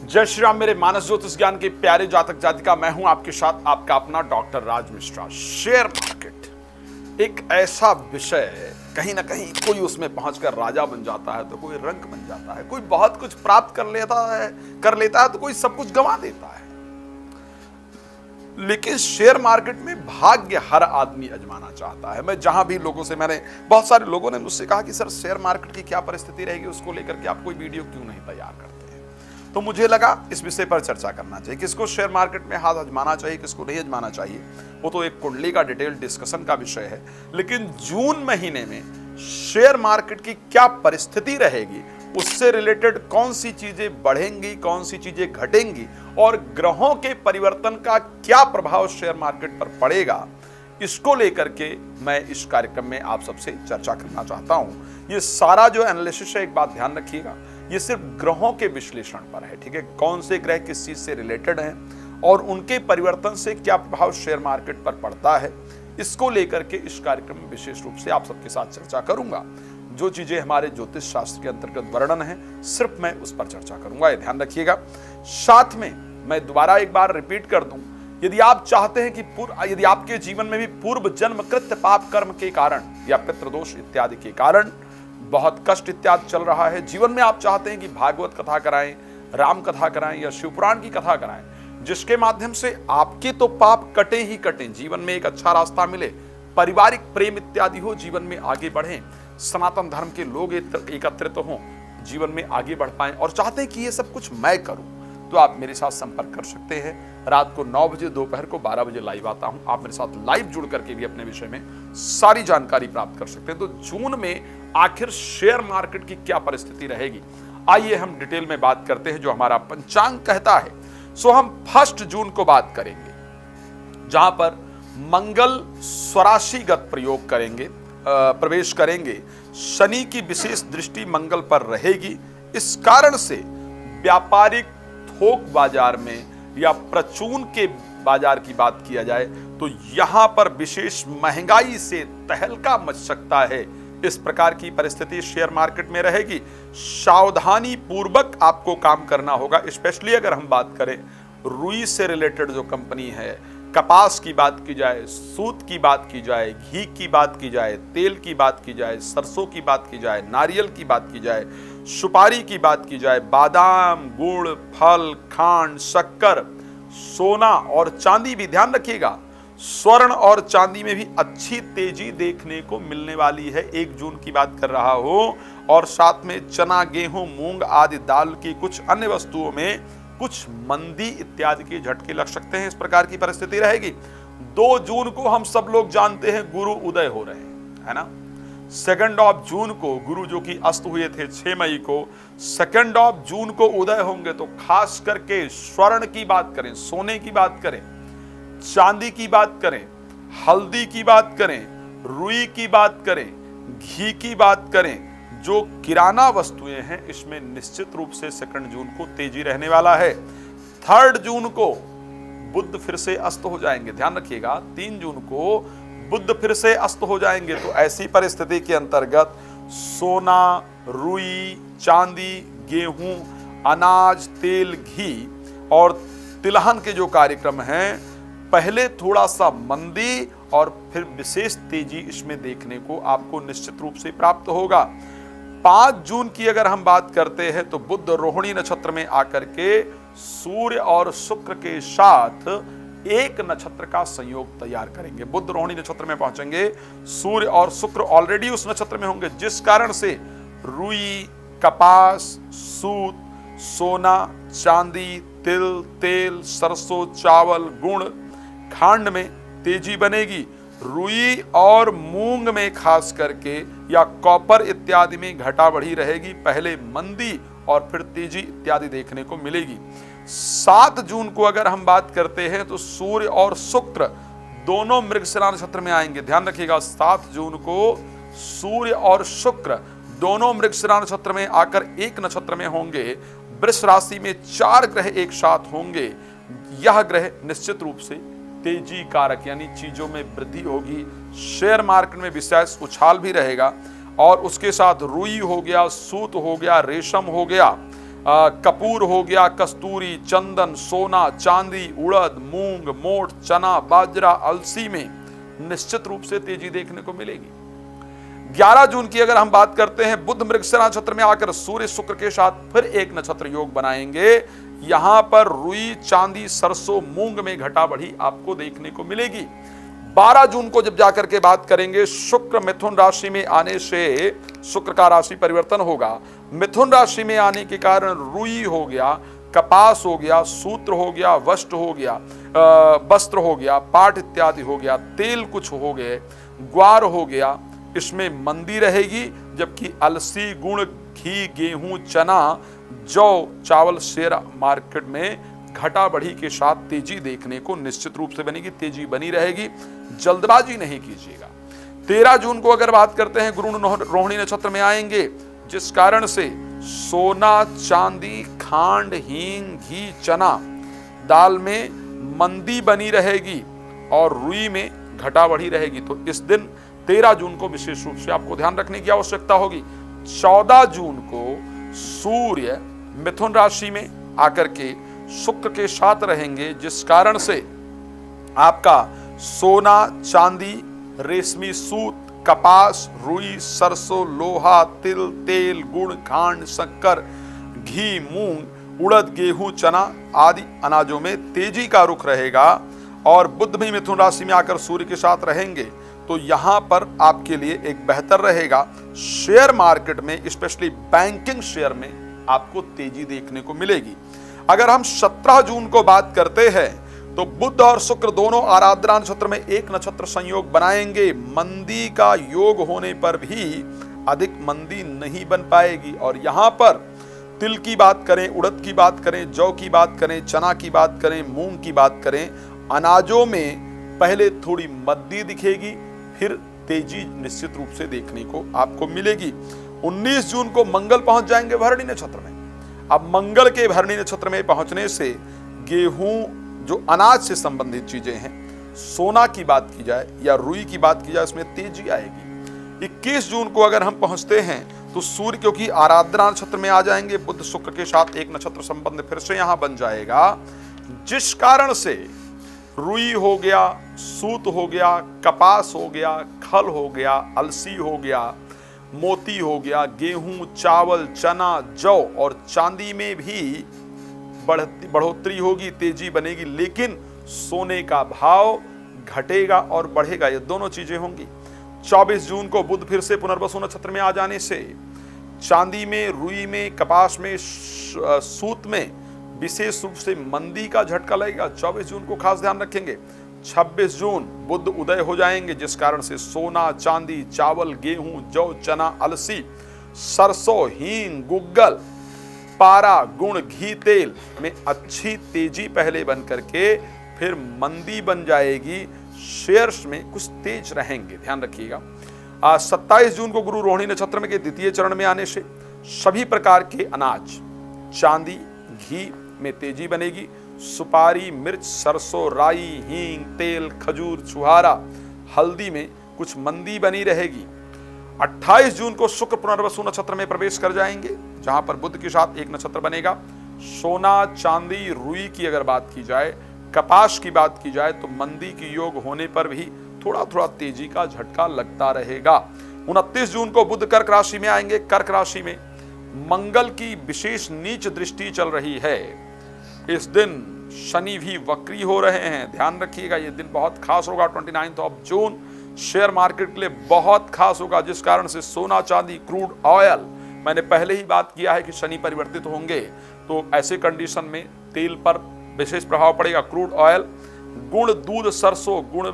जय श्री राम मेरे मानस ज्योतिष ज्ञान के प्यारे जातक जातिका, मैं हूं आपके साथ आपका अपना डॉक्टर राज मिश्रा। शेयर मार्केट एक ऐसा विषय है, कहीं ना कहीं कोई उसमें पहुंचकर राजा बन जाता है तो कोई रंक बन जाता है, कोई बहुत कुछ प्राप्त कर लेता है तो कोई सब कुछ गंवा देता है। लेकिन शेयर मार्केट में भाग्य हर आदमी आजमाना चाहता है। मैं जहां भी लोगों से, बहुत सारे लोगों ने मुझसे कहा कि सर शेयर मार्केट की क्या परिस्थिति रहेगी, उसको लेकर के आप कोई वीडियो क्यों नहीं तैयार करते हैं। तो मुझे लगा इस विषय पर चर्चा करना चाहिए, किसको शेयर मार्केट में हाथ आजमाना चाहिए, किसको नहीं आजमाना चाहिए। वो तो एक कुंडली का डिटेल डिस्कशन का विषय है। लेकिन जून महीने में शेयर मार्केट की क्या परिस्थिति रहेगी, उससे रिलेटेड कौन सी चीजें बढ़ेंगी, कौन सी चीजें घटेंगी और ग्रहों के परिवर्तन का क्या प्रभाव शेयर मार्केट पर पड़ेगा, इसको लेकर के मैं इस कार्यक्रम में आप सबसे चर्चा करना चाहता हूं। ये सारा जो एनालिसिस है, एक बात ध्यान रखिएगा, ये सिर्फ ग्रहों के विश्लेषण पर है, ठीक है। कौन से ग्रह किस चीज से रिलेटेड हैं और उनके परिवर्तन से क्या प्रभाव शेयर मार्केट पर पड़ता है, इसको लेकर के इस कार्यक्रम में विशेष रूप से आप सबके साथ चर्चा करूंगा। जो चीजें हमारे ज्योतिष शास्त्र के अंतर्गत वर्णन है, सिर्फ मैं उस पर चर्चा करूंगा, ये ध्यान रखिएगा। साथ में मैं दोबारा एक बार रिपीट कर दूं, यदि आप चाहते हैं कि यदि आपके जीवन में भी पूर्व जन्म कृत्य पाप कर्म के कारण या पितृदोष इत्यादि के कारण बहुत कष्ट इत्यादि चल रहा है, जीवन में आप चाहते हैं कि भागवत कथा कराएं, राम कथा कराएं या शिवपुराण की कथा कराएं, जिसके माध्यम से आपके तो पाप कटे ही कटें, जीवन में एक अच्छा रास्ता मिले, पारिवारिक प्रेम इत्यादि हो, जीवन में आगे बढ़ें, सनातन धर्म के लोग एकत्रित हों, जीवन में आगे बढ़ पाएं और चाहते हैं कि ये सब कुछ मैं करूं, तो आप मेरे साथ संपर्क कर सकते हैं। रात को 9 बजे, दोपहर को 12 बजे लाइव आता हूं। आप मेरे साथ लाइव जुड़ करके भी अपने विषय में सारी जानकारी प्राप्त कर सकते हैं। तो जून में आखिर शेयर मार्केट की क्या परिस्थिति रहेगी, आइए हम डिटेल में बात करते हैं। जो हमारा पंचांग कहता है, सो हम 1 जून को बात करेंगे, जहां पर मंगल स्वराशिगत प्रयोग करेंगे, प्रवेश करेंगे। शनि की विशेष दृष्टि मंगल पर रहेगी। इस कारण से व्यापारिक थोक बाजार में या प्रचून के बाजार की बात किया जाए तो यहां पर विशेष महंगाई से तहलका मच सकता है। इस प्रकार की परिस्थिति शेयर मार्केट में रहेगी। सावधानी पूर्वक आपको काम करना होगा। स्पेशली अगर हम बात करें रुई से रिलेटेड जो कंपनी है, कपास की बात की जाए, सूत की बात की जाए, घी की बात की जाए, तेल की बात की जाए, सरसों की बात की जाए, नारियल की बात की जाए, सुपारी की बात की जाए, बादाम, गुड़, फल, खांड, शक्कर, सोना और चांदी भी ध्यान रखिएगा, स्वर्ण और चांदी में भी अच्छी तेजी देखने को मिलने वाली है। 1 जून की बात कर रहा हो। और साथ में चना, गेहूं, मूंग आदि दाल की कुछ अन्य वस्तुओं में कुछ मंदी इत्यादि के झटके लग सकते हैं। इस प्रकार की परिस्थिति रहेगी। 2 जून को हम सब लोग जानते हैं गुरु उदय हो रहे हैं, है ना। 2 जून को गुरु जो कि अस्त हुए थे 6 मई को, 2 जून को उदय होंगे। तो खास करके स्वर्ण की बात करें, सोने की बात करें, चांदी की बात करें, हल्दी की बात करें, रुई की बात करें, घी की बात करें, जो किराना वस्तुएं हैं, इसमें निश्चित रूप से 2 जून को तेजी रहने वाला है। 3 जून को बुध फिर से अस्त हो जाएंगे, ध्यान रखिएगा। 3 जून को बुध फिर से अस्त हो जाएंगे। तो ऐसी परिस्थिति के अंतर्गत सोना, रुई, चांदी, गेहूं, अनाज, तेल, घी और तिलहन के जो कार्यक्रम हैं, पहले थोड़ा सा मंदी और फिर विशेष तेजी इसमें देखने को आपको निश्चित रूप से प्राप्त होगा। 5 जून की अगर हम बात करते हैं तो बुध रोहिणी नक्षत्र में आकर के सूर्य और शुक्र के साथ एक नक्षत्र का संयोग तैयार करेंगे। बुध रोहिणी नक्षत्र में पहुंचेंगे, सूर्य और शुक्र ऑलरेडी उस नक्षत्र में होंगे, जिस कारण से रुई, कपास, सूत, सोना, चांदी, तिल, तेल, सरसों, चावल, गुड़, खांड में तेजी बनेगी। रुई और मूंग में खास करके या कॉपर इत्यादि में घटा बढ़ी रहेगी। पहले मंदी और फिर तेजी इत्यादि देखने को मिलेगी। 7 जून को अगर हम बात करते हैं तो सूर्य और शुक्र दोनों मृगशिरा नक्षत्र में आएंगे। ध्यान रखिएगा, 7 जून को सूर्य और शुक्र दोनों मृगशिरा नक्षत्र में आकर एक नक्षत्र में होंगे। वृष राशि में 4 ग्रह एक साथ होंगे। यह ग्रह निश्चित रूप से तेजी कारक यानी चीजों में वृद्धि होगी। शेयर मार्केट में विशेष उछाल भी रहेगा। और उसके साथ रुई हो गया, सूत हो गया, रेशम हो गया, कपूर हो गया, कस्तूरी, चंदन, सोना, चांदी, उड़द, मूंग, मोठ, चना, बाजरा, अलसी में निश्चित रूप से तेजी देखने को मिलेगी। 11 जून की अगर हम बात करते हैं, बुध मृगशिरा नक्षत्र में आकर सूर्य शुक्र के साथ फिर एक नक्षत्र योग बनाएंगे। यहां पर रुई, चांदी, सरसों, मूंग में घटा बढ़ी आपको देखने को मिलेगी। 12 जून को जब जाकर के बात करेंगे, शुक्र मिथुन राशि में आने से शुक्र का राशि परिवर्तन होगा। मिथुन राशि में आने के कारण रुई हो गया, कपास हो गया, सूत्र हो गया, वस्त्र हो गया, वस्त्र हो गया, पाट इत्यादि हो गया, तेल कुछ हो गए, ग्वार हो गया, इसमें मंदी रहेगी। जबकि अलसी, गुड़, घी, गेहूं, चना, जौ, चावल शेयर मार्केट में घटा बढ़ी के साथ तेजी देखने को निश्चित रूप से बनेगी, तेजी बनी रहेगी, जल्दबाजी नहीं कीजिएगा। 13 जून को अगर बात करते हैं, गुरु रोहिणी नक्षत्र में आएंगे, जिस कारण से सोना, चांदी, खांड, हींग, घी, चना, दाल में मंदी बनी रहेगी और रुई में घटा बढ़ी रहेगी। तो इस दिन 13 जून को विशेष रूप से आपको ध्यान रखने की आवश्यकता होगी। 14 जून को सूर्य मिथुन राशि में आकर के शुक्र के साथ रहेंगे, जिस कारण से आपका सोना, चांदी, रेशमी सूत, कपास, रुई, सरसों, लोहा, तिल, तेल, गुड़, खांड, शक्कर, घी, मूंग, उड़द, गेहूं, चना आदि अनाजों में तेजी का रुख रहेगा। और बुध भी मिथुन राशि में आकर सूर्य के साथ रहेंगे, तो यहां पर आपके लिए एक बेहतर रहेगा। शेयर मार्केट में, स्पेशली बैंकिंग शेयर में आपको तेजी देखने को मिलेगी। अगर हम 17 जून को बात करते हैं, तो बुध और शुक्र दोनों आराधना नक्षत्र में एक नक्षत्र संयोग बनाएंगे। मंदी का योग होने पर भी अधिक मंदी नहीं बन पाएगी। और यहां पर तिल की बात करें, उड़द की बात करें, जौ की बात करें, चना की बात करें, मूंग की बात करें, अनाजों में पहले थोड़ी मंदी दिखेगी, फिर तेजी निश्चित रूप से देखने को आपको मिलेगी। 19 जून को मंगल पहुंच जाएंगे भरणी नक्षत्र में। अब मंगल के भरणी नक्षत्र में पहुंचने से गेहूं, जो अनाज से संबंधित चीजें हैं, सोना की बात की जाए या रुई की बात की जाए, उसमें तेजी आएगी। 21 जून को अगर हम पहुंचते हैं, तो सूर्य क्योंकि आराधना नक्षत्र में आ जाएंगे, बुध शुक्र के साथ एक नक्षत्र संबंध फिर से यहां बन जाएगा, जिस कारण से रुई हो गया, सूत हो गया, कपास हो गया, खल हो गया, अलसी हो गया, मोती हो गया, गेहूं, चावल, चना, जौ और चांदी में भी बढ़ोतरी होगी, तेजी बनेगी। लेकिन सोने का भाव घटेगा और बढ़ेगा, ये दोनों चीजें होंगी। 24 जून को बुध फिर से पुनर्वसु नक्षत्र में आ जाने से चांदी में, रुई में, कपास में, सूत में विशेष रूप से मंदी का झटका लगेगा। 24 जून को खास ध्यान रखेंगे। 26 जून बुध उदय हो जाएंगे, जिस कारण से सोना, चांदी, चावल, गेहूं, जौ, चना, अलसी, सरसों, हींग, गुग्गल, पारा, गुड़, घी, तेल में अच्छी तेजी पहले बन करके फिर मंदी बन जाएगी। शेयर्स में कुछ तेज रहेंगे, ध्यान रखिएगा। 27 जून को गुरु रोहिणी नक्षत्र में के द्वितीय चरण में आने से सभी प्रकार के अनाज, चांदी, घी में तेजी बनेगी। सुपारी, मिर्च, सरसों, राई, हींग, तेल, खजूर, छुहारा, हल्दी में कुछ मंदी बनी रहेगी। 28 जून को शुक्र पुनर्वसु नक्षत्र में प्रवेश कर जाएंगे, जहां पर बुध के साथ एक नक्षत्र बनेगा। सोना, चांदी, रुई की अगर बात की जाए, कपास की बात की जाए, तो मंदी की योग होने पर भी थोड़ा थोड़ा तेजी का झटका लगता रहेगा। 29 जून को बुध कर्क राशि में आएंगे। कर्क राशि में मंगल की विशेष नीच दृष्टि चल रही है। इस दिन शनि भी वक्री हो रहे हैं, ध्यान रखिएगा। यह दिन बहुत खास होगा। 29 जून शेयर मार्केट के लिए बहुत खास होगा, जिस कारण से सोना, चांदी, क्रूड ऑयल, मैंने पहले ही बात किया है कि शनि परिवर्तित होंगे, तो ऐसे कंडीशन में तेल पर विशेष प्रभाव पड़ेगा। क्रूड ऑयल, गुड़, दूध, सरसों, गुड़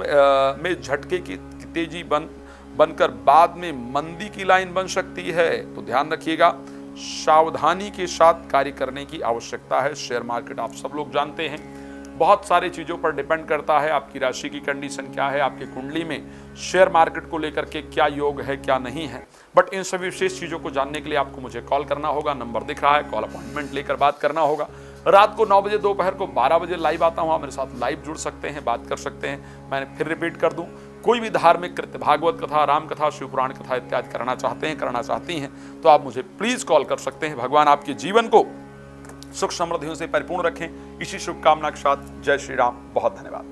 में झटके की तेजी बनकर बाद में मंदी की लाइन बन सकती है, तो ध्यान रखिएगा। सावधानी के साथ कार्य करने की आवश्यकता है। शेयर मार्केट आप सब लोग जानते हैं, बहुत सारी चीज़ों पर डिपेंड करता है। आपकी राशि की कंडीशन क्या है, आपकी कुंडली में शेयर मार्केट को लेकर के क्या योग है, क्या नहीं है। बट इन सभी विशेष चीज़ों को जानने के लिए आपको मुझे कॉल करना होगा। नंबर दिख रहा है, कॉल अपॉइंटमेंट लेकर बात करना होगा। रात को 9 बजे, दोपहर को 12 बजे लाइव आता हूँ, आप मेरे साथ लाइव जुड़ सकते हैं, बात कर सकते हैं। मैंने फिर रिपीट कर दूँ, कोई भी धार्मिक कृत्य, भागवत कथा, राम कथा, शिव पुराण कथा इत्यादि करना चाहते हैं, करना चाहती हैं, तो आप मुझे प्लीज़ कॉल कर सकते हैं। भगवान आपके जीवन को सुख समृद्धियों से परिपूर्ण रखें। इसी शुभकामना के साथ जय श्री राम। बहुत धन्यवाद।